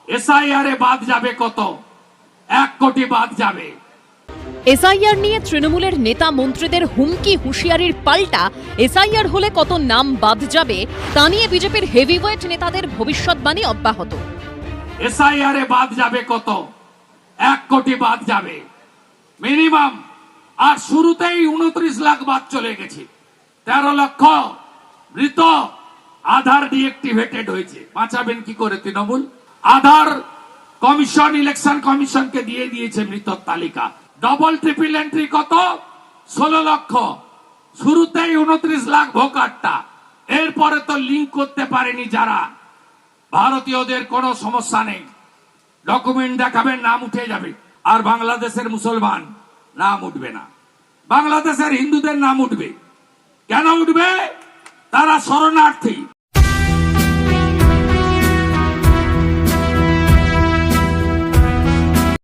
SIR এ বাদ যাবে কত? 1 কোটি বাদ যাবে। এসআইআর নিয়ে তৃণমূলের নেতা মন্ত্রীদের হুমকি হুঁশিয়ারির পাল্টা এসআইআর হলে কত নাম বাদ যাবে তা নিয়ে বিজেপির হেভিওয়েট নেতাদের ভবিষ্যৎবাণী অব্যাহত। এসআইআর এ বাদ যাবে কত? 1 কোটি বাদ যাবে মিনিমাম। আর শুরুতেই 29 লাখ বাদ চলে গেছে। 13 লক্ষ মৃত আধার ডিএক্টিভেটেড হয়েছে। বাঁচাবেন কি করে তৃণমূল? আধার কমিশন ইলেকশন কমিশনকে দিয়ে দিয়েছে মৃতর তালিকা। ডবল ট্রিপল এন্ট্রি কত? 16 লক্ষ। শুরুতেই 29 লাখ ভোটারটা। এরপরে তো লিঙ্ক করতে পারেনি যারা। ভারতীয়দের কোনো সমস্যা নেই, ডকুমেন্ট দেখাবেন, নাম উঠে যাবে। আর বাংলাদেশের মুসলমান নাম উঠবে না, বাংলাদেশের হিন্দুদের নাম উঠবে। কেন উঠবে? তারা শরণার্থী।